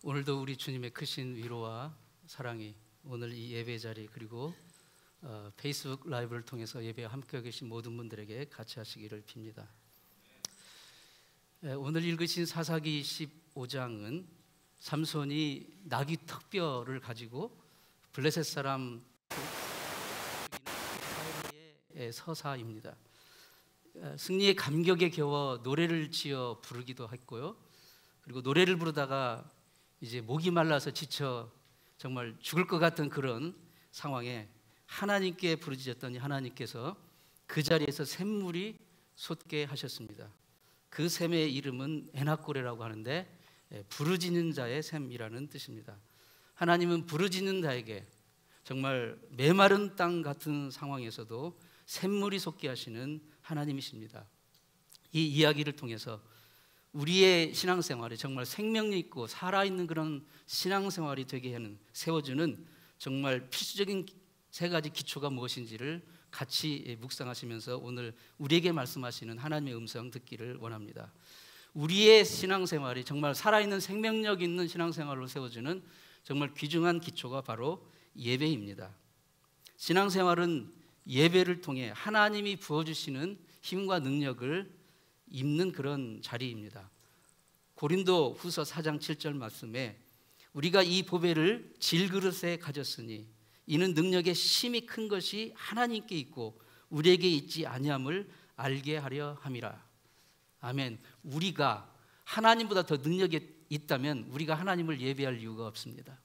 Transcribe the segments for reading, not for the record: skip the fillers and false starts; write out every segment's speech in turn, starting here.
오늘도 우리 주님의 크신 위로와 사랑이 오늘 이 예배 자리 그리고 페이스북 라이브를 통해서 예배에 함께 계신 모든 분들에게 같이 하시기를 빕니다. 오늘 읽으신 사사기 15장은 삼손이 나귀 턱뼈를 가지고 블레셋 사람 사이의 서사입니다. 승리의 감격에 겨워 노래를 지어 부르기도 했고요. 그리고 노래를 부르다가 이제 목이 말라서 지쳐 정말 죽을 것 같은 그런 상황에 하나님께 부르짖었더니 하나님께서 그 자리에서 샘물이 솟게 하셨습니다. 그 샘의 이름은 에나꼬레라고 하는데 부르짖는 자의 샘이라는 뜻입니다. 하나님은 부르짖는 자에게 정말 메마른 땅 같은 상황에서도 샘물이 솟게 하시는 하나님이십니다. 이 이야기를 통해서 우리의 신앙생활에 정말 생명력 있고 살아있는 그런 신앙생활이 되게 하는 세워주는 정말 필수적인 세 가지 기초가 무엇인지를 같이 묵상하시면서 오늘 우리에게 말씀하시는 하나님의 음성 듣기를 원합니다. 우리의 신앙생활이 정말 살아있는 생명력 있는 신앙생활로 세워주는 정말 귀중한 기초가 바로 예배입니다. 신앙생활은 예배를 통해 하나님이 부어주시는 힘과 능력을 입는 그런 자리입니다. 고린도 후서 4장 7절 말씀에 우리가 이 보배를 질그릇에 가졌으니 이는 능력의 심이 큰 것이 하나님께 있고 우리에게 있지 아니함을 알게 하려 함이라. 아멘. 우리가 하나님보다 더 능력이 있다면 우리가 하나님을 예배할 이유가 없습니다.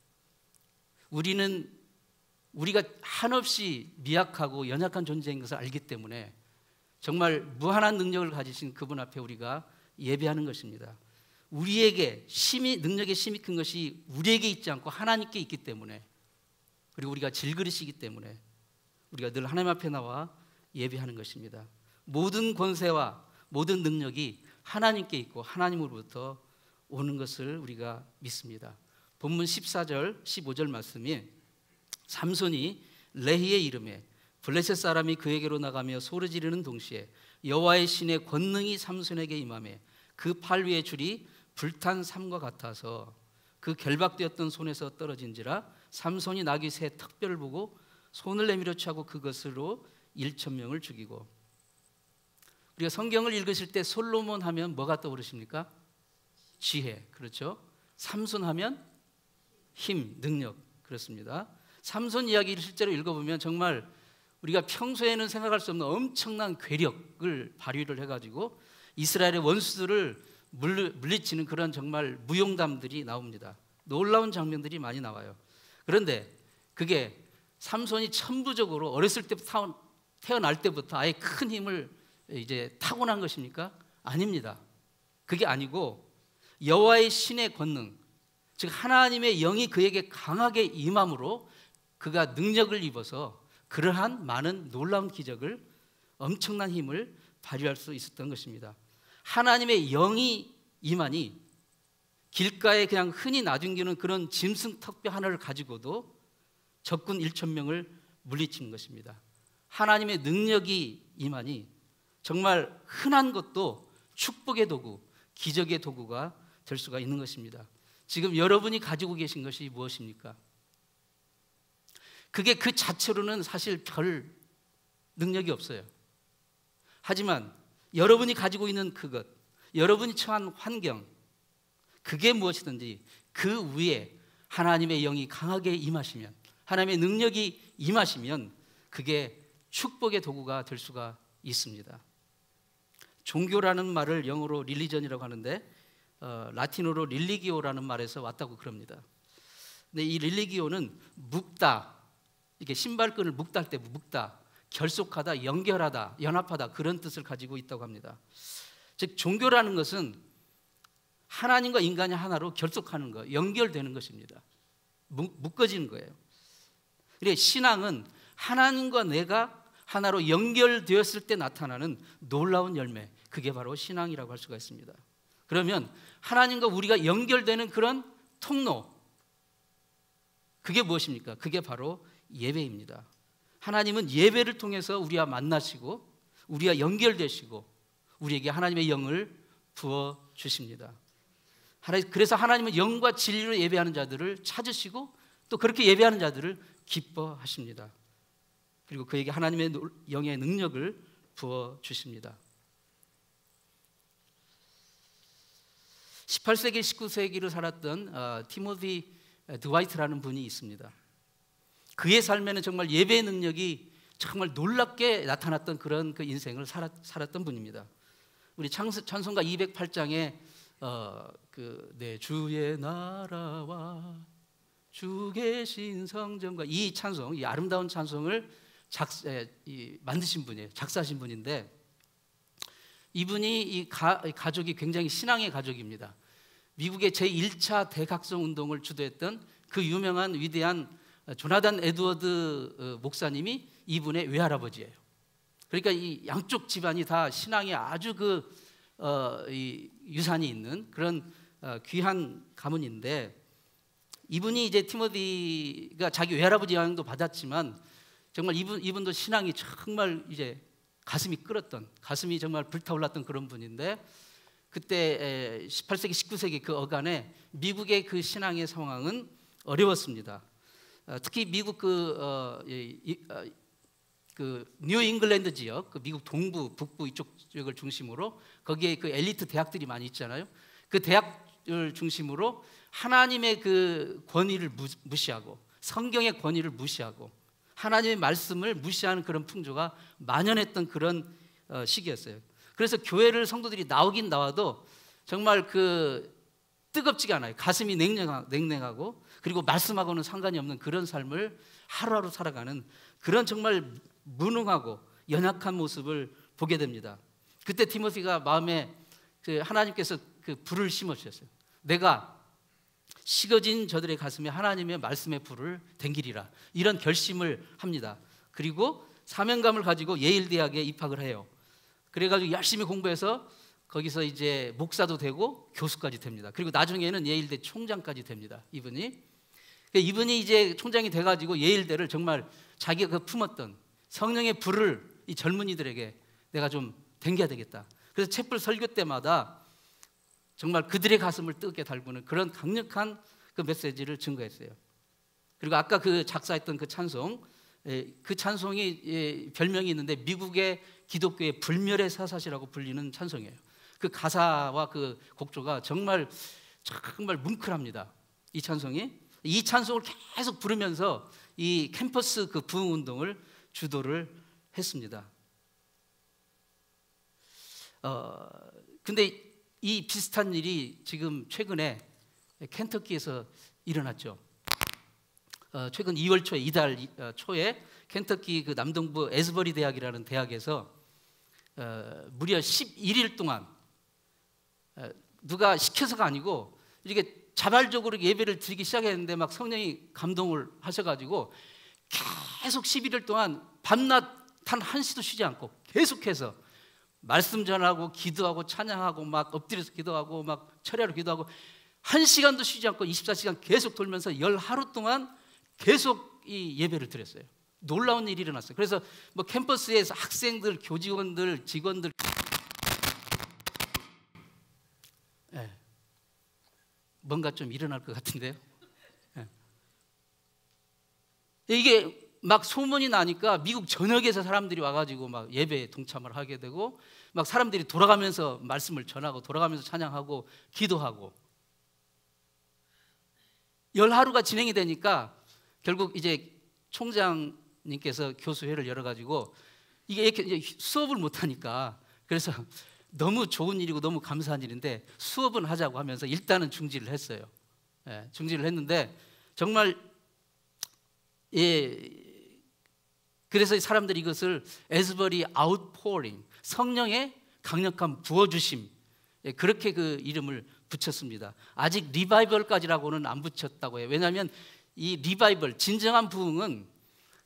우리가 한없이 미약하고 연약한 존재인 것을 알기 때문에 정말 무한한 능력을 가지신 그분 앞에 우리가 예배하는 것입니다. 우리에게 능력의 심이 큰 것이 우리에게 있지 않고 하나님께 있기 때문에, 그리고 우리가 질그릇이기 때문에 우리가 늘 하나님 앞에 나와 예배하는 것입니다. 모든 권세와 모든 능력이 하나님께 있고 하나님으로부터 오는 것을 우리가 믿습니다. 본문 14절 15절 말씀이 삼손이 레히의 이름에 블레셋 사람이 그에게로 나가며 소리 지르는 동시에 여호와의 신의 권능이 삼손에게 임하매 그 팔 위의 줄이 불탄 삼과 같아서 그 결박되었던 손에서 떨어진지라 삼손이 나귀 새 턱뼈를 보고 손을 내밀어 취하고 그것으로 1,000명을 죽이고. 우리가 성경을 읽으실 때 솔로몬 하면 뭐가 떠오르십니까? 지혜, 그렇죠? 삼손 하면 힘, 능력, 그렇습니다. 삼손 이야기를 실제로 읽어보면 정말 우리가 평소에는 생각할 수 없는 엄청난 괴력을 발휘를 해가지고 이스라엘의 원수들을 물리치는 그런 정말 무용담들이 나옵니다. 놀라운 장면들이 많이 나와요. 그런데 그게 삼손이 천부적으로 어렸을 때부터 태어날 때부터 아예 큰 힘을 이제 타고난 것입니까? 아닙니다. 그게 아니고 여호와의 신의 권능, 즉 하나님의 영이 그에게 강하게 임함으로 그가 능력을 입어서 그러한 많은 놀라운 기적을, 엄청난 힘을 발휘할 수 있었던 것입니다. 하나님의 영이 임하니 길가에 그냥 흔히 나뒹기는 그런 짐승 턱뼈 하나를 가지고도 적군 1,000명을 물리치는 것입니다. 하나님의 능력이 임하니 정말 흔한 것도 축복의 도구, 기적의 도구가 될 수가 있는 것입니다. 지금 여러분이 가지고 계신 것이 무엇입니까? 그게 그 자체로는 사실 별 능력이 없어요. 하지만 여러분이 가지고 있는 그것, 여러분이 처한 환경, 그게 무엇이든지 그 위에 하나님의 영이 강하게 임하시면, 하나님의 능력이 임하시면 그게 축복의 도구가 될 수가 있습니다. 종교라는 말을 영어로 릴리전이라고 하는데 라틴어로 릴리기오라는 말에서 왔다고 그럽니다. 근데 이 릴리기오는 묵다, 이게 신발끈을 묶다 할 때 묶다, 결속하다, 연결하다, 연합하다 그런 뜻을 가지고 있다고 합니다. 즉 종교라는 것은 하나님과 인간이 하나로 결속하는 거, 연결되는 것입니다. 묶어지는 거예요. 그래 신앙은 하나님과 내가 하나로 연결되었을 때 나타나는 놀라운 열매, 그게 바로 신앙이라고 할 수가 있습니다. 그러면 하나님과 우리가 연결되는 그런 통로, 그게 무엇입니까? 그게 바로 예배입니다. 하나님은 예배를 통해서 우리와 만나시고 우리와 연결되시고 우리에게 하나님의 영을 부어주십니다. 그래서 하나님은 영과 진리로 예배하는 자들을 찾으시고 또 그렇게 예배하는 자들을 기뻐하십니다. 그리고 그에게 하나님의 영의 능력을 부어주십니다. 18세기, 19세기를 살았던 티모시 드와이트라는 분이 있습니다. 그의 삶에는 정말 예배의 능력이 정말 놀랍게 나타났던 그런 그 인생을 살았던 분입니다. 우리 찬송가 208장에 내 주의 나라와 주 계신 성전과 이 찬송, 이 아름다운 찬송을 만드신 분이에요. 작사하신 분인데 이분이 이 가족이 굉장히 신앙의 가족입니다. 미국의 제1차 대각성 운동을 주도했던 그 유명한 위대한 조나단 에드워드 목사님이 이분의 외할아버지예요. 그러니까 이 양쪽 집안이 다 신앙에 아주 이 유산이 있는 그런 귀한 가문인데 이분이 이제 티모시가 자기 외할아버지 영향도 받았지만 정말 이분도 신앙이 정말 이제 가슴이 끓었던, 가슴이 정말 불타올랐던 그런 분인데 그때 18세기, 19세기 그 어간에 미국의 그 신앙의 상황은 어려웠습니다. 특히 미국 뉴 잉글랜드 지역, 그 미국 동부, 북부 이쪽 지역을 중심으로 거기에 그 엘리트 대학들이 많이 있잖아요. 그 대학을 중심으로 하나님의 그 권위를 무시하고 성경의 권위를 무시하고 하나님의 말씀을 무시하는 그런 풍조가 만연했던 그런 시기였어요. 그래서 교회를 성도들이 나오긴 나와도 정말 뜨겁지가 않아요. 가슴이 냉랭하고 그리고 말씀하고는 상관이 없는 그런 삶을 하루하루 살아가는 그런 정말 무능하고 연약한 모습을 보게 됩니다. 그때 티모시가 마음에 하나님께서 그 불을 심어주셨어요. 내가 식어진 저들의 가슴에 하나님의 말씀의 불을 댕기리라, 이런 결심을 합니다. 그리고 사명감을 가지고 예일 대학에 입학을 해요. 그래가지고 열심히 공부해서 거기서 이제 목사도 되고 교수까지 됩니다. 그리고 나중에는 예일대 총장까지 됩니다. 이분이 이제 총장이 돼가지고 예일대를 정말 자기가 품었던 성령의 불을 이 젊은이들에게 내가 좀 댕겨야 되겠다. 그래서 촛불 설교 때마다 정말 그들의 가슴을 뜨겁게 달구는 그런 강력한 그 메시지를 증거했어요. 그리고 아까 그 작사했던 그 찬송, 그 찬송이 별명이 있는데 미국의 기독교의 불멸의 사사시라고 불리는 찬송이에요. 그 가사와 그 곡조가 정말 뭉클합니다. 이 찬송이. 이 찬송을 계속 부르면서 이 캠퍼스 그 부흥 운동을 주도를 했습니다. 근데 이 비슷한 일이 지금 최근에 켄터키에서 일어났죠. 최근 2월 초에 이달 초에 켄터키 그 남동부 에스버리 대학이라는 대학에서 무려 11일 동안 누가 시켜서가 아니고 이렇게 자발적으로 예배를 드리기 시작했는데 막 성령이 감동을 하셔가지고 계속 11일 동안 밤낮 단 1시도 쉬지 않고 계속해서 말씀 전하고 기도하고 찬양하고 막 엎드려서 기도하고 막 철야로 기도하고 1시간도 쉬지 않고 24시간 계속 돌면서 10하루 동안 계속 이 예배를 드렸어요. 놀라운 일이 일어났어요. 그래서 뭐 캠퍼스에서 학생들, 교직원들, 직원들 뭔가 좀 일어날 것 같은데요. 이게 막 소문이 나니까 미국 전역에서 사람들이 와가지고 막 예배에 동참을 하게 되고 막 사람들이 돌아가면서 말씀을 전하고 돌아가면서 찬양하고 기도하고 10하루가 진행이 되니까 결국 이제 총장님께서 교수회를 열어가지고 이게 이렇게 수업을 못하니까 그래서 너무 좋은 일이고 너무 감사한 일인데 수업은 하자고 하면서 일단은 중지를 했어요. 중지를 했는데 정말 그래서 사람들이 이것을 에스버리 아웃포링, 성령의 강력한 부어주심, 그렇게 그 이름을 붙였습니다. 아직 리바이벌까지라고는 안 붙였다고 해요. 왜냐하면 이 리바이벌, 진정한 부흥은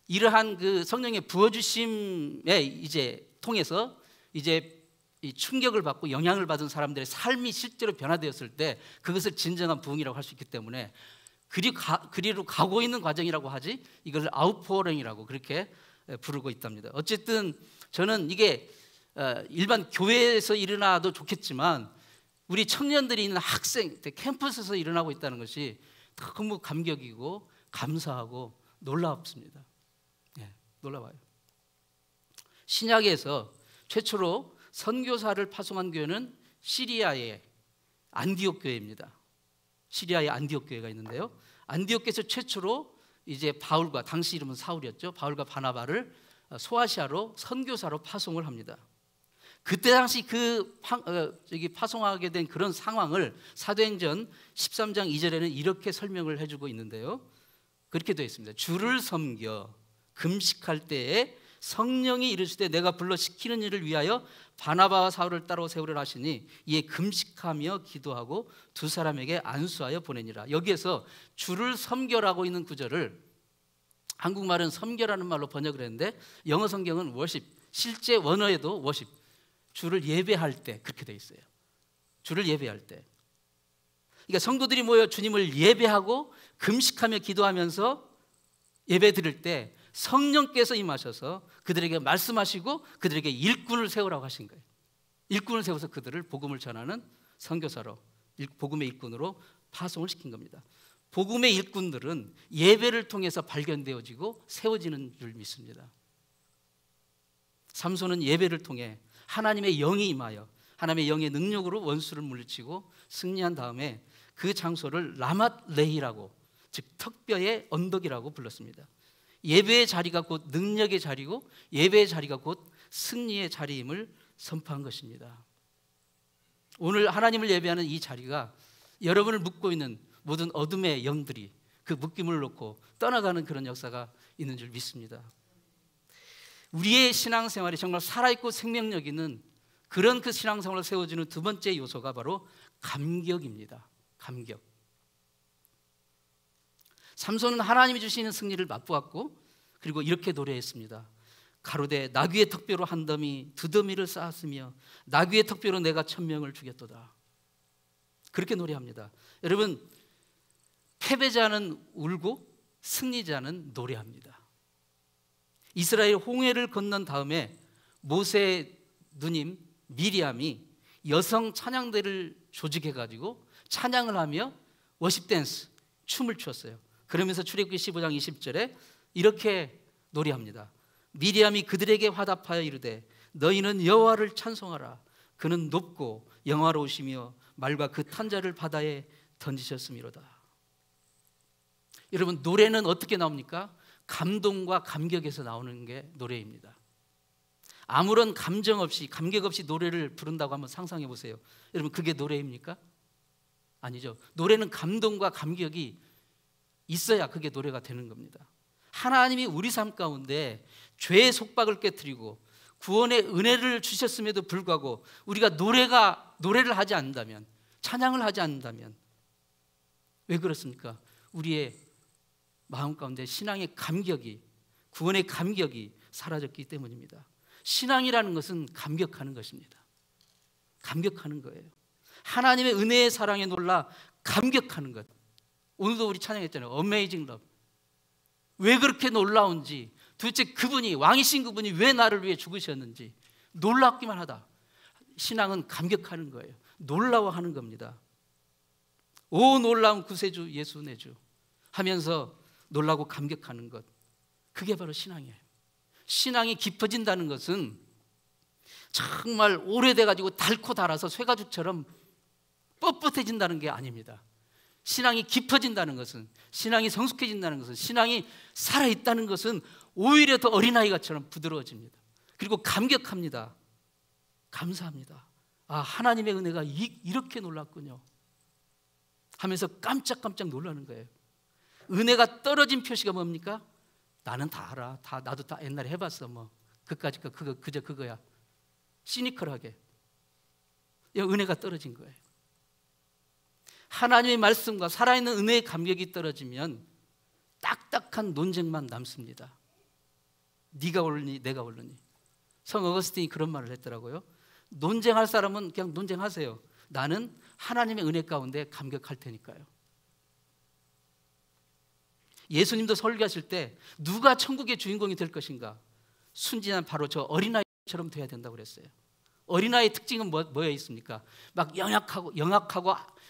이러한 그 성령의 부어주심에 이제 통해서 이제 이 충격을 받고 영향을 받은 사람들의 삶이 실제로 변화되었을 때 그것을 진정한 부흥이라고 할 수 있기 때문에 그리로 가고 있는 과정이라고 하지 이걸 아웃포링이라고 그렇게 부르고 있답니다. 어쨌든 저는 이게 일반 교회에서 일어나도 좋겠지만 우리 청년들이 있는 학생 캠퍼스에서 일어나고 있다는 것이 너무 감격이고 감사하고 놀랍습니다. 예, 놀라워요. 신약에서 최초로 선교사를 파송한 교회는 시리아의 안디옥 교회입니다. 시리아의 안디옥 교회가 있는데요. 안디옥에서 최초로 이제 바울과, 당시 이름은 사울이었죠, 바울과 바나바를 소아시아로 선교사로 파송을 합니다. 그때 당시 파송하게 된 그런 상황을 사도행전 13장 2절에는 이렇게 설명을 해주고 있는데요. 그렇게 되어 있습니다. 주를 섬겨 금식할 때에 성령이 이르시되 내가 불러 시키는 일을 위하여 바나바와 사울을 따로 세우려 하시니 이에 금식하며 기도하고 두 사람에게 안수하여 보내니라. 여기에서 주를 섬겨라고 있는 구절을 한국말은 섬겨라는 말로 번역을 했는데 영어 성경은 워십, 실제 원어에도 워십, 주를 예배할 때 그렇게 되어 있어요. 주를 예배할 때. 그러니까 성도들이 모여 주님을 예배하고 금식하며 기도하면서 예배 드릴 때 성령께서 임하셔서 그들에게 말씀하시고 그들에게 일꾼을 세우라고 하신 거예요. 일꾼을 세워서 그들을 복음을 전하는 선교사로, 복음의 일꾼으로 파송을 시킨 겁니다. 복음의 일꾼들은 예배를 통해서 발견되어지고 세워지는 줄 믿습니다. 삼손은 예배를 통해 하나님의 영이 임하여 하나님의 영의 능력으로 원수를 물리치고 승리한 다음에 그 장소를 라맛레히라고, 즉 턱뼈의 언덕이라고 불렀습니다. 예배의 자리가 곧 능력의 자리고 예배의 자리가 곧 승리의 자리임을 선포한 것입니다. 오늘 하나님을 예배하는 이 자리가 여러분을 묶고 있는 모든 어둠의 영들이 그 묶임을 놓고 떠나가는 그런 역사가 있는 줄 믿습니다. 우리의 신앙생활이 정말 살아있고 생명력 있는 그런 그 신앙생활을 세워주는 두 번째 요소가 바로 감격입니다. 감격. 삼손은 하나님이 주시는 승리를 맛보았고 그리고 이렇게 노래했습니다. 가로되 나귀의 턱뼈로 한 더미 두 더미를 쌓았으며 나귀의 턱뼈로 내가 1000명을 죽였도다. 그렇게 노래합니다. 여러분, 패배자는 울고 승리자는 노래합니다. 이스라엘 홍해를 건넌 다음에 모세의 누님 미리암이 여성 찬양대를 조직해가지고 찬양을 하며 워십 댄스, 춤을 추었어요. 그러면서 출애굽기 15장 20절에 이렇게 노래합니다. 미리암이 그들에게 화답하여 이르되 너희는 여호와를 찬송하라. 그는 높고 영화로우시며 말과 그 탄자를 바다에 던지셨음이로다. 여러분, 노래는 어떻게 나옵니까? 감동과 감격에서 나오는 게 노래입니다. 아무런 감정 없이, 감격 없이 노래를 부른다고 한번 상상해 보세요. 여러분, 그게 노래입니까? 아니죠. 노래는 감동과 감격이 있어야 그게 노래가 되는 겁니다. 하나님이 우리 삶 가운데 죄의 속박을 깨트리고 구원의 은혜를 주셨음에도 불구하고 우리가 노래를 하지 않는다면, 찬양을 하지 않는다면 왜 그렇습니까? 우리의 마음 가운데 신앙의 감격이, 구원의 감격이 사라졌기 때문입니다. 신앙이라는 것은 감격하는 것입니다. 감격하는 거예요. 하나님의 은혜의 사랑에 놀라 감격하는 것. 오늘도 우리 찬양했잖아요. Amazing Love. 왜 그렇게 놀라운지, 도대체 그분이, 왕이신 그분이 왜 나를 위해 죽으셨는지 놀랍기만 하다. 신앙은 감격하는 거예요. 놀라워하는 겁니다. 오 놀라운 구세주 예수 내 주 하면서 놀라고 감격하는 것, 그게 바로 신앙이에요. 신앙이 깊어진다는 것은 정말 오래돼가지고 닳고 닳아서 쇠가죽처럼 뻣뻣해진다는 게 아닙니다. 신앙이 깊어진다는 것은, 신앙이 성숙해진다는 것은, 신앙이 살아있다는 것은 오히려 더 어린아이가처럼 부드러워집니다. 그리고 감격합니다. 감사합니다. 아, 하나님의 은혜가 이렇게 놀랍군요 하면서 깜짝깜짝 놀라는 거예요. 은혜가 떨어진 표시가 뭡니까? 나는 다 알아. 나도 다 옛날에 해봤어. 뭐 그까짓 거 그저 그거야. 시니컬하게. 은혜가 떨어진 거예요. 하나님의 말씀과 살아있는 은혜의 감격이 떨어지면 딱딱한 논쟁만 남습니다. 네가 옳으니 내가 옳으니. 성 어거스틴이 그런 말을 했더라고요. 논쟁할 사람은 그냥 논쟁하세요. 나는 하나님의 은혜 가운데 감격할 테니까요. 예수님도 설교하실 때 누가 천국의 주인공이 될 것인가? 순진한 바로 저 어린아이처럼 돼야 된다고 그랬어요. 어린아이의 특징은 뭐에 있습니까? 막 영악하고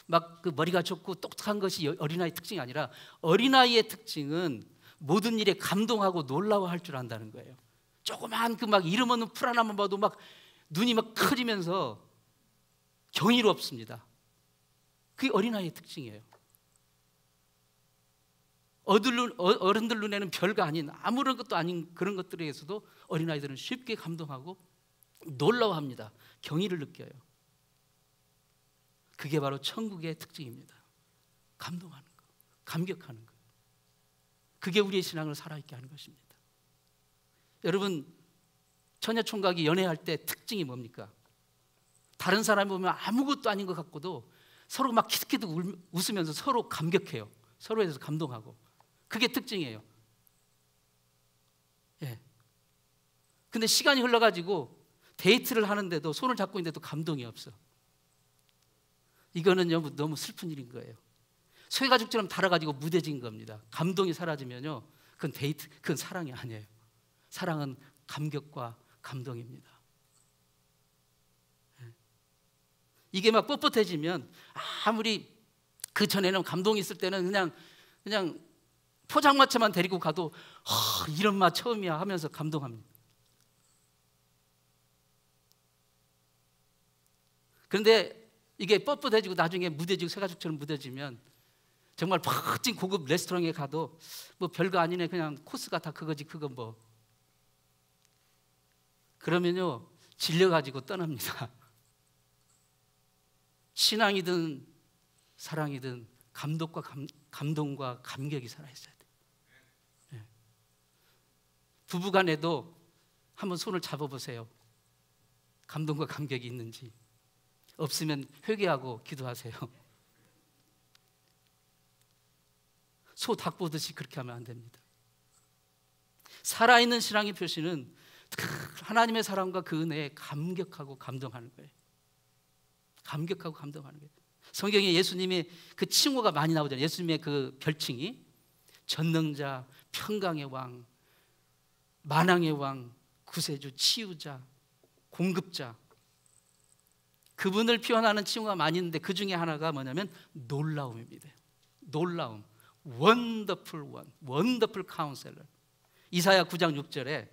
막 그 머리가 좋고 똑똑한 것이 어린아이의 특징이 아니라 어린아이의 특징은 모든 일에 감동하고 놀라워할 줄 안다는 거예요. 조그만 그 막 이름 없는 풀 하나만 봐도 막 눈이 막 커지면서 경이롭습니다. 그게 어린아이의 특징이에요. 어른들 눈에는 별거 아닌 아무런 것도 아닌 그런 것들에게서도 어린아이들은 쉽게 감동하고 놀라워합니다. 경의를 느껴요. 그게 바로 천국의 특징입니다. 감동하는 거, 감격하는 거. 그게 우리의 신앙을 살아있게 하는 것입니다. 여러분, 처녀총각이 연애할 때 특징이 뭡니까? 다른 사람이 보면 아무것도 아닌 것 같고도 서로 막 키득키득 웃으면서 서로 감격해요. 서로에 대해서 감동하고. 그게 특징이에요. 예. 근데 시간이 흘러가지고 데이트를 하는데도 손을 잡고 있는데도 감동이 없어. 이거는 너무 슬픈 일인 거예요. 쇠가죽처럼 달아가지고 무뎌진 겁니다. 감동이 사라지면요, 그건 사랑이 아니에요. 사랑은 감격과 감동입니다. 이게 막 뻣뻣해지면 아무리 그 전에는 감동이 있을 때는 그냥 포장마차만 데리고 가도 이런 맛 처음이야 하면서 감동합니다. 그런데 이게 뻣뻣해지고 나중에 무뎌지고 쇠가죽처럼 무뎌지면 정말 멋진 고급 레스토랑에 가도 뭐 별거 아니네, 그냥 코스가 다 그거지 그거 뭐. 그러면요 질려가지고 떠납니다. 신앙이든 사랑이든 감동과 감격이 살아있어야 돼요. 네. 부부간에도 한번 손을 잡아보세요. 감동과 감격이 있는지. 없으면 회개하고 기도하세요. 소 닭 보듯이 그렇게 하면 안 됩니다. 살아있는 신앙의 표시는 하나님의 사랑과 그 은혜에 감격하고 감동하는 거예요. 감격하고 감동하는 거예요. 성경에 예수님의 그 칭호가 많이 나오잖아요. 예수님의 그 별칭이 전능자, 평강의 왕, 만왕의 왕, 구세주, 치유자, 공급자. 그분을 표현하는 칭호가 많이 있는데 그 중에 하나가 뭐냐면 놀라움입니다. 놀라움. 원더풀 원, 원더풀 카운셀러. 이사야 9장 6절에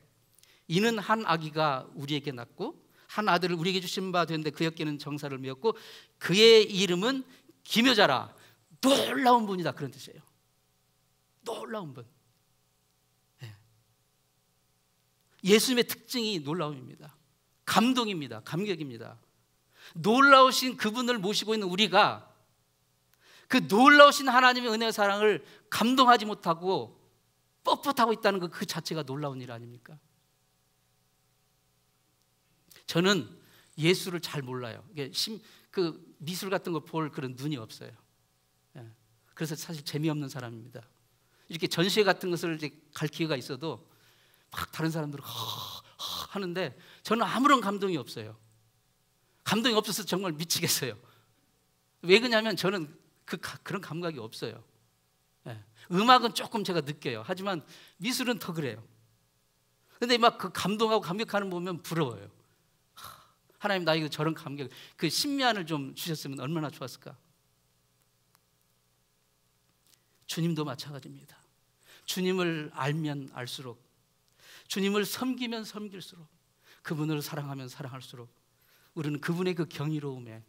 이는 한 아기가 우리에게 낳고 한 아들을 우리에게 주신 바 되는데 그 엽기는 정사를 메었고 그의 이름은 기묘자라. 놀라운 분이다, 그런 뜻이에요. 놀라운 분. 네. 예수님의 특징이 놀라움입니다. 감동입니다. 감격입니다. 놀라우신 그분을 모시고 있는 우리가 그 놀라우신 하나님의 은혜와 사랑을 감동하지 못하고 뻣뻣하고 있다는 것, 그 자체가 놀라운 일 아닙니까? 저는 예수를 잘 몰라요. 그 미술 같은 거 볼 그런 눈이 없어요. 그래서 사실 재미없는 사람입니다. 이렇게 전시회 같은 것을 이제 갈 기회가 있어도 막 다른 사람들은 하는데 저는 아무런 감동이 없어요. 감동이 없어서 정말 미치겠어요. 왜 그러냐면 저는 그런 감각이 없어요. 음악은 조금 제가 느껴요. 하지만 미술은 더 그래요. 근데 막 그 감동하고 감격하는 거 보면 부러워요. 하나님 나에게 저런 감격, 그 신미안을 좀 주셨으면 얼마나 좋았을까. 주님도 마찬가지입니다. 주님을 알면 알수록, 주님을 섬기면 섬길수록, 그분을 사랑하면 사랑할수록 우리는 그분의 그 경이로움에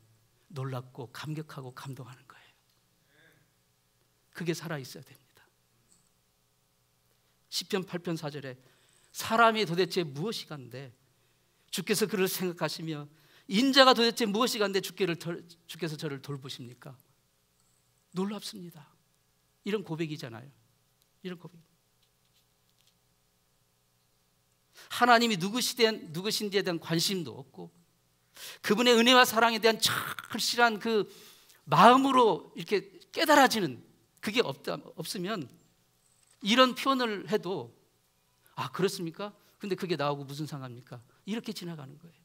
놀랍고 감격하고 감동하는 거예요. 그게 살아있어야 됩니다. 시편 8편 4절에 사람이 도대체 무엇이 간데 주께서 그를 생각하시며 인자가 도대체 무엇이 간데 주께서 저를 돌보십니까? 놀랍습니다. 이런 고백이잖아요. 이런 고백. 하나님이 누구신지에 대한 관심도 없고 그분의 은혜와 사랑에 대한 절실한 그 마음으로 이렇게 깨달아지는 그게 없으면 이런 표현을 해도 아 그렇습니까? 근데 그게 나오고 무슨 상관입니까? 이렇게 지나가는 거예요.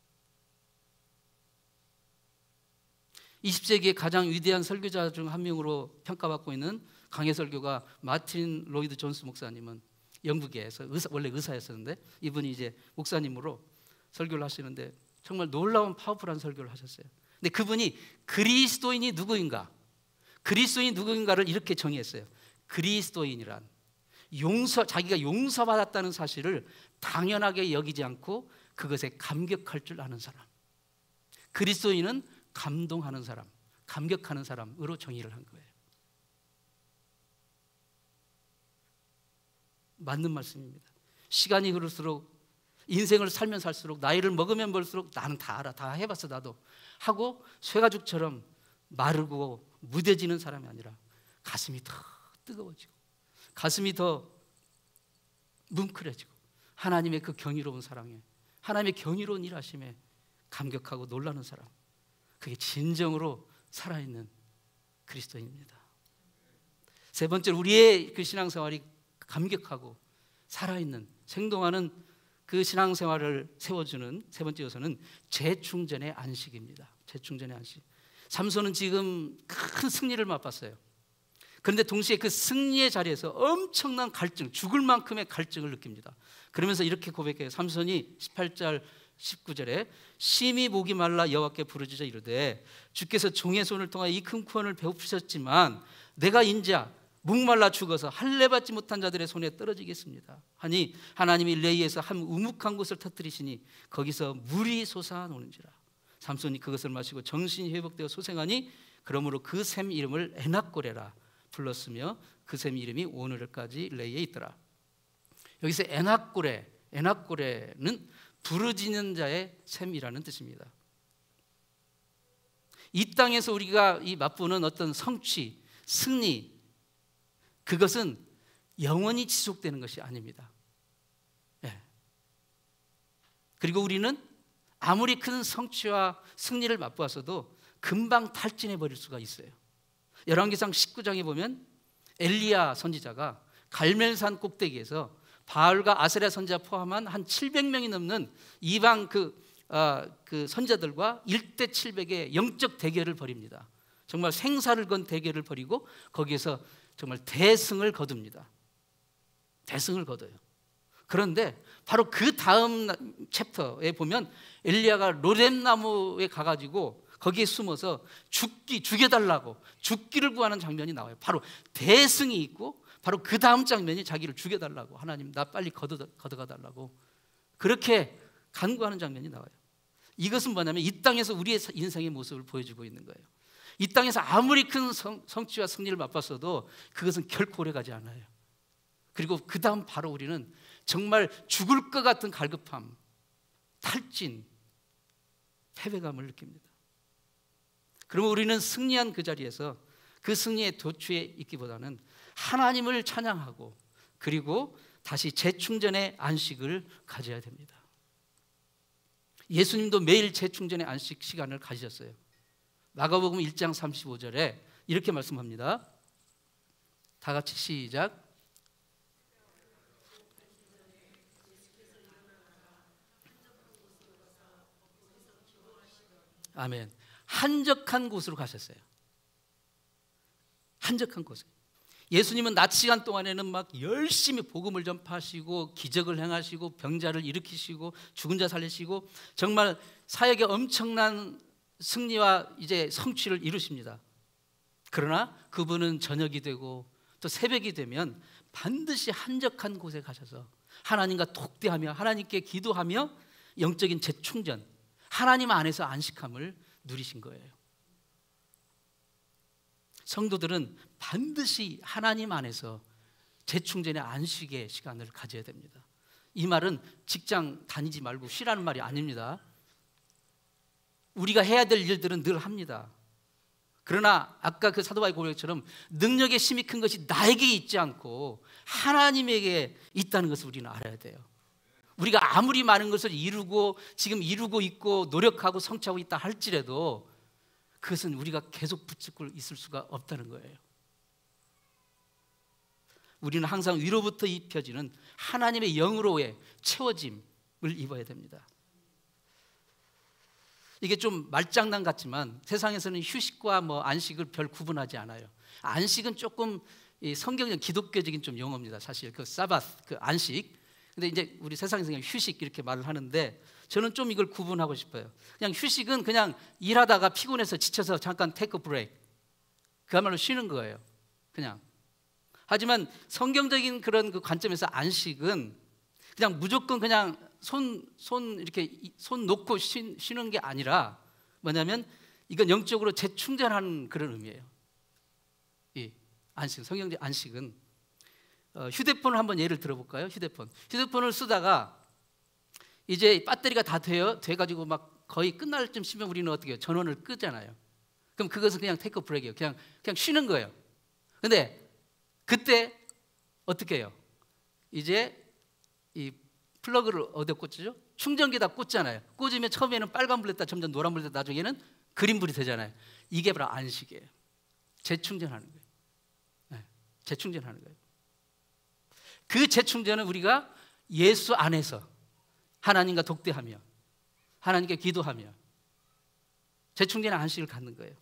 20세기의 가장 위대한 설교자 중 한 명으로 평가받고 있는 강해 설교가 마틴 로이드 존스 목사님은 영국에서 원래 의사였었는데 이분이 이제 목사님으로 설교를 하시는데 정말 놀라운 파워풀한 설교를 하셨어요. 근데 그분이 그리스도인이 누구인가, 그리스도인이 누구인가를 이렇게 정의했어요. 그리스도인이란 자기가 용서받았다는 사실을 당연하게 여기지 않고 그것에 감격할 줄 아는 사람. 그리스도인은 감동하는 사람, 감격하는 사람으로 정의를 한 거예요. 맞는 말씀입니다. 시간이 흐를수록, 인생을 살면 살수록, 나이를 먹으면 먹을수록 나는 다 알아, 다 해봤어 나도 하고 쇠가죽처럼 마르고 무뎌지는 사람이 아니라 가슴이 더 뜨거워지고 가슴이 더 뭉클해지고 하나님의 그 경이로운 사랑에, 하나님의 경이로운 일하심에 감격하고 놀라는 사람, 그게 진정으로 살아있는 그리스도인입니다. 세 번째로 우리의 그 신앙생활이 감격하고 살아있는, 생동하는 그 신앙생활을 세워주는 세 번째 요소는 재충전의 안식입니다. 재충전의 안식. 삼손은 지금 큰 승리를 맛봤어요. 그런데 동시에 그 승리의 자리에서 엄청난 갈증, 죽을 만큼의 갈증을 느낍니다. 그러면서 이렇게 고백해요. 삼손이 18절 19절에 심히 목이 말라 여호와께 부르짖어 이르되 주께서 종의 손을 통하여 이 큰 구원을 배고프셨지만 내가 인자 목말라 죽어서 할례 받지 못한 자들의 손에 떨어지겠습니다 하니 하나님이 레이에서 한 우묵한 곳을 터뜨리시니 거기서 물이 솟아나오는지라. 삼손이 그것을 마시고 정신이 회복되어 소생하니 그러므로 그 샘 이름을 에낙고레라 불렀으며 그 샘 이름이 오늘까지 레이에 있더라. 여기서 에낙고레는 부르짖는 자의 샘이라는 뜻입니다. 이 땅에서 우리가 맛보는 어떤 성취, 승리, 그것은 영원히 지속되는 것이 아닙니다. 네. 그리고 우리는 아무리 큰 성취와 승리를 맛보았어도 금방 탈진해 버릴 수가 있어요. 열왕기상 19장에 보면 엘리야 선지자가 갈멜산 꼭대기에서 바알과 아세라 선지자 포함한 한 700명이 넘는 이방 그 선지자들과 1대 700의 영적 대결을 벌입니다. 정말 생사를 건 대결을 벌이고 거기에서 정말 대승을 거둡니다. 대승을 거둬요. 그런데 바로 그 다음 챕터에 보면 엘리야가 로뎀나무에 가가지고 거기에 숨어서 죽여달라고 죽기를 구하는 장면이 나와요. 바로 대승이 있고 바로 그 다음 장면이 자기를 죽여달라고, 하나님 나 빨리 걷어가달라고 그렇게 간구하는 장면이 나와요. 이것은 뭐냐면 이 땅에서 우리의 인생의 모습을 보여주고 있는 거예요. 이 땅에서 아무리 큰 성취와 승리를 맛봤어도 그것은 결코 오래가지 않아요. 그리고 그 다음 바로 우리는 정말 죽을 것 같은 갈급함, 탈진, 패배감을 느낍니다. 그러면 우리는 승리한 그 자리에서 그 승리의 도취에 있기보다는 하나님을 찬양하고 그리고 다시 재충전의 안식을 가져야 됩니다. 예수님도 매일 재충전의 안식 시간을 가지셨어요. 마가복음 1장 35절에 이렇게 말씀합니다. 다 같이 시작. 아멘. 한적한 곳으로 가셨어요. 한적한 곳에. 예수님은 낮 시간 동안에는 막 열심히 복음을 전파하시고 기적을 행하시고 병자를 일으키시고 죽은 자 살리시고 정말 사역에 엄청난 승리와 이제 성취를 이루십니다. 그러나 그분은 저녁이 되고 또 새벽이 되면 반드시 한적한 곳에 가셔서 하나님과 독대하며 하나님께 기도하며 영적인 재충전, 하나님 안에서 안식함을 누리신 거예요. 성도들은 반드시 하나님 안에서 재충전의 안식의 시간을 가져야 됩니다. 이 말은 직장 다니지 말고 쉬라는 말이 아닙니다. 우리가 해야 될 일들은 늘 합니다. 그러나 아까 그 사도 바울 고백처럼 능력의 힘이 큰 것이 나에게 있지 않고 하나님에게 있다는 것을 우리는 알아야 돼요. 우리가 아무리 많은 것을 지금 이루고 있고 노력하고 성취하고 있다 할지라도 그것은 우리가 계속 붙잡고 있을 수가 없다는 거예요. 우리는 항상 위로부터 입혀지는 하나님의 영으로의 채워짐을 입어야 됩니다. 이게 좀 말장난 같지만 세상에서는 휴식과 안식을 별 구분하지 않아요. 안식은 조금 성경적 기독교적인 좀 용어입니다. 사실 그 사바스, 그 안식. 근데 이제 우리 세상에서 그냥 휴식 이렇게 말을 하는데 저는 좀 이걸 구분하고 싶어요. 그냥 휴식은 그냥 일하다가 피곤해서 지쳐서 잠깐 테이크 브레이크, 그야말로 쉬는 거예요. 그냥. 하지만 성경적인 그런 그 관점에서 안식은 그냥 무조건 그냥 손 이렇게 손 놓고 쉬는 게 아니라 뭐냐면 이건 영적으로 재충전하는 그런 의미예요. 이 안식, 성경적 안식은 휴대폰을 한번 예를 들어볼까요? 휴대폰을 쓰다가 이제 배터리가 다 돼가지고 막 거의 끝날 쯤 쉬면 우리는 어떻게 해요? 전원을 끄잖아요. 그럼 그것은 그냥 테이크 브레이크예요. 그냥 쉬는 거예요. 근데 그때 어떻게 해요? 이제 이 플러그를 어디에 꽂죠? 충전기에다 꽂잖아요. 꽂으면 처음에는 빨간불 됐다 점점 노란불 됐다 나중에는 그린불이 되잖아요. 이게 바로 안식이에요. 재충전하는 거예요. 네, 재충전하는 거예요. 그 재충전은 우리가 예수 안에서 하나님과 독대하며 하나님께 기도하며 재충전의 안식을 갖는 거예요.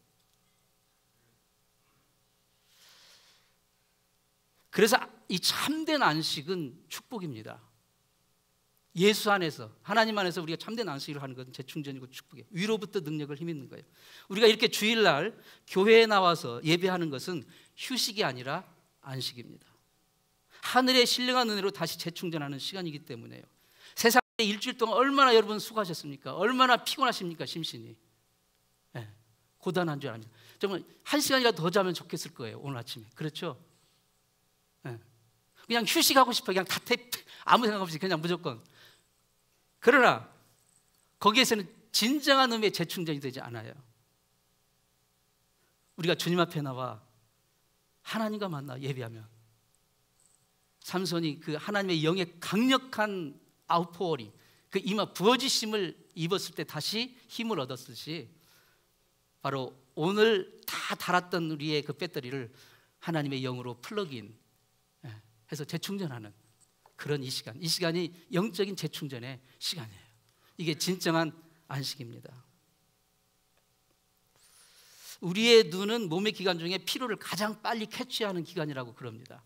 그래서 이 참된 안식은 축복입니다. 예수 안에서 하나님 안에서 우리가 참된 안식을 하는 것은 재충전이고 축복이에요. 위로부터 능력을 힘입는 거예요. 우리가 이렇게 주일날 교회에 나와서 예배하는 것은 휴식이 아니라 안식입니다. 하늘의 신령한 은혜로 다시 재충전하는 시간이기 때문에요. 세상에 일주일 동안 얼마나 여러분 수고하셨습니까? 얼마나 피곤하십니까? 심신이. 네, 고단한 줄 압니다. 정말 1시간이라도 더 자면 좋겠을 거예요. 오늘 아침에. 그렇죠? 네. 그냥 휴식하고 싶어요. 그냥 아무 생각 없이 그냥 무조건. 그러나 거기에서는 진정한 의미의 재충전이 되지 않아요. 우리가 주님 앞에 나와 하나님과 만나 예배하면 삼손이 그 하나님의 영의 강력한 아웃포어링, 그 이마 부어지심을 입었을 때 다시 힘을 얻었듯이 바로 오늘 다 달았던 우리의 그 배터리를 하나님의 영으로 플러그인 해서 재충전하는 그런 이 시간이 영적인 재충전의 시간이에요. 이게 진정한 안식입니다. 우리의 눈은 몸의 기관 중에 피로를 가장 빨리 캐치하는 기관이라고 그럽니다.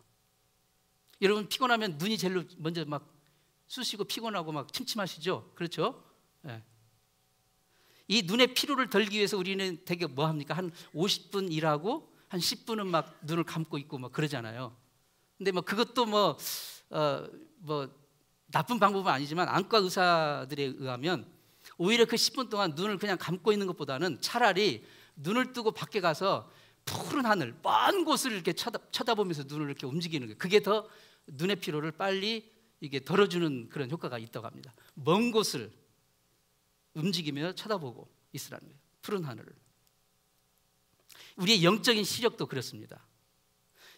여러분 피곤하면 눈이 제일 먼저 막 쑤시고 피곤하고 막 침침하시죠? 그렇죠? 네. 이 눈의 피로를 덜기 위해서 우리는 되게 뭐 합니까? 한 50분 일하고 한 10분은 막 눈을 감고 있고 막 그러잖아요. 근데 뭐 그것도 뭐 나쁜 방법은 아니지만 안과 의사들에 의하면 오히려 그 10분 동안 눈을 그냥 감고 있는 것보다는 차라리 눈을 뜨고 밖에 가서 푸른 하늘, 먼 곳을 이렇게 쳐다보면서 눈을 이렇게 움직이는 거예요. 그게 더 눈의 피로를 빨리 이게 덜어주는 그런 효과가 있다고 합니다. 먼 곳을 움직이며 쳐다보고 있으라는 거예요. 푸른 하늘을. 우리의 영적인 시력도 그렇습니다.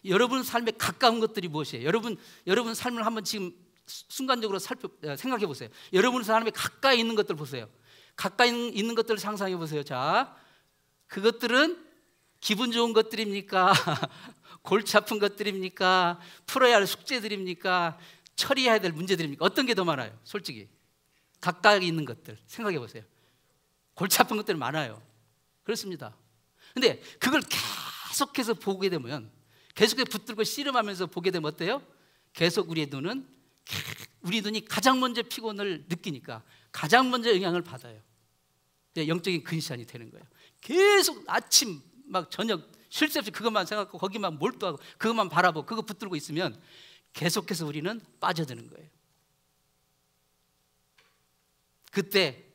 여러분 삶에 가까운 것들이 무엇이에요? 여러분 삶을 한번 지금 순간적으로 생각해 보세요. 여러분 삶에 가까이 있는 것들 보세요. 가까이 있는 것들을 상상해 보세요. 자, 그것들은 기분 좋은 것들입니까? 골치 아픈 것들입니까? 풀어야 할 숙제들입니까? 처리해야 될 문제들입니까? 어떤 게 더 많아요? 솔직히 가까이 있는 것들 생각해 보세요. 골치 아픈 것들 많아요. 그렇습니다. 근데 그걸 계속해서 보게 되면 계속해서 붙들고 씨름하면서 보게 되면 어때요? 계속 우리 눈이 가장 먼저 피곤을 느끼니까 가장 먼저 영향을 받아요. 영적인 근시안이 되는 거예요. 계속 아침 막 저녁 쉴 새 없이 그것만 생각하고 거기만 몰두하고 그것만 바라보고 그거 붙들고 있으면 계속해서 우리는 빠져드는 거예요. 그때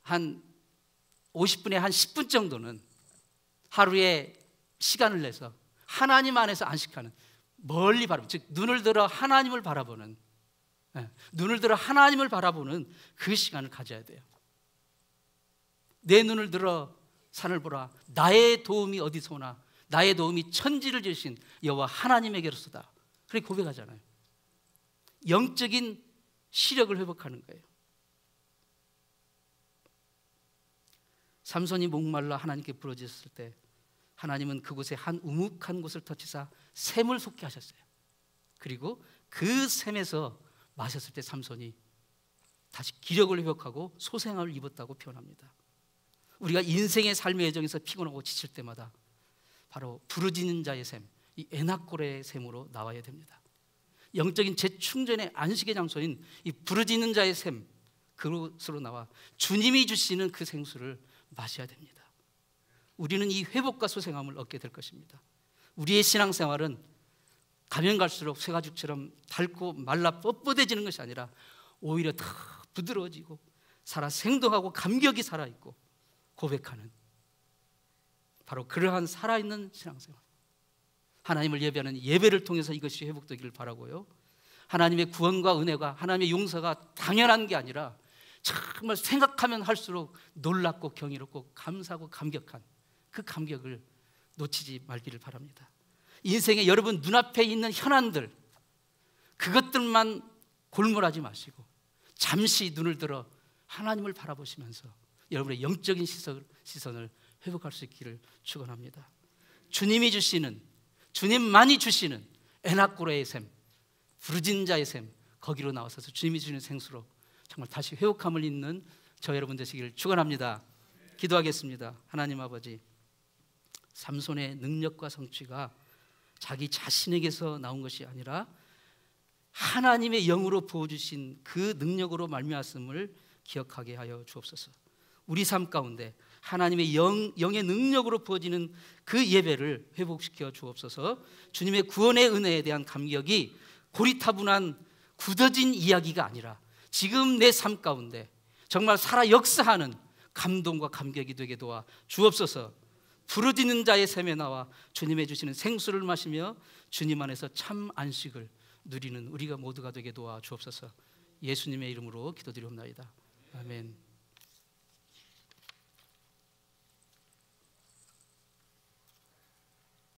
한 50분에 한 10분 정도는 하루에 시간을 내서 하나님 안에서 안식하는, 멀리 바라보는, 즉 눈을 들어 하나님을 바라보는, 눈을 들어 하나님을 바라보는 그 시간을 가져야 돼요. 내 눈을 들어 산을 보라. 나의 도움이 어디서 오나? 나의 도움이 천지를 지으신 여호와 하나님에게로서다. 그렇게 고백하잖아요. 영적인 시력을 회복하는 거예요. 삼손이 목말라 하나님께 부르짖었을 때 하나님은 그곳에 한 우묵한 곳을 터치사 샘을 솟게 하셨어요. 그리고 그 샘에서 마셨을 때 삼손이 다시 기력을 회복하고 소생함을 입었다고 표현합니다. 우리가 인생의 삶의 여정에서 피곤하고 지칠 때마다 바로 부르짖는 자의 샘, 이 에낙골의 샘으로 나와야 됩니다. 영적인 재충전의 안식의 장소인 이 부르짖는 자의 샘, 그곳으로 나와 주님이 주시는 그 생수를 마셔야 됩니다. 우리는 이 회복과 소생함을 얻게 될 것입니다. 우리의 신앙생활은 가면 갈수록 쇠가죽처럼 닳고 말라 뻣뻣해지는 것이 아니라 오히려 더 부드러워지고 살아 생동하고 감격이 살아있고 고백하는, 바로 그러한 살아있는 신앙생활, 하나님을 예배하는 예배를 통해서 이것이 회복되기를 바라고요. 하나님의 구원과 은혜가, 하나님의 용서가 당연한 게 아니라 정말 생각하면 할수록 놀랍고 경이롭고 감사하고 감격한 그 감격을 놓치지 말기를 바랍니다. 인생에 여러분 눈앞에 있는 현안들, 그것들만 골몰하지 마시고 잠시 눈을 들어 하나님을 바라보시면서 여러분의 영적인 시선을 회복할 수 있기를 축원합니다. 주님이 주시는, 주님만이 주시는 에나꼬레의 샘, 부르짖는 자의 샘, 거기로 나와서 주님이 주시는 생수로 정말 다시 회복함을 잇는 저 여러분 되시기를 축원합니다. 기도하겠습니다. 하나님 아버지, 삼손의 능력과 성취가 자기 자신에게서 나온 것이 아니라 하나님의 영으로 부어주신 그 능력으로 말미암았음을 기억하게 하여 주옵소서. 우리 삶 가운데 하나님의 영의 능력으로 부어지는 그 예배를 회복시켜 주옵소서. 주님의 구원의 은혜에 대한 감격이 고리타분한 굳어진 이야기가 아니라 지금 내 삶 가운데 정말 살아 역사하는 감동과 감격이 되게 도와 주옵소서. 부르짖는 자의 샘에 나와 주님의 주시는 생수를 마시며 주님 안에서 참 안식을 누리는 우리가 모두가 되게 도와 주옵소서. 예수님의 이름으로 기도드리옵나이다. 아멘.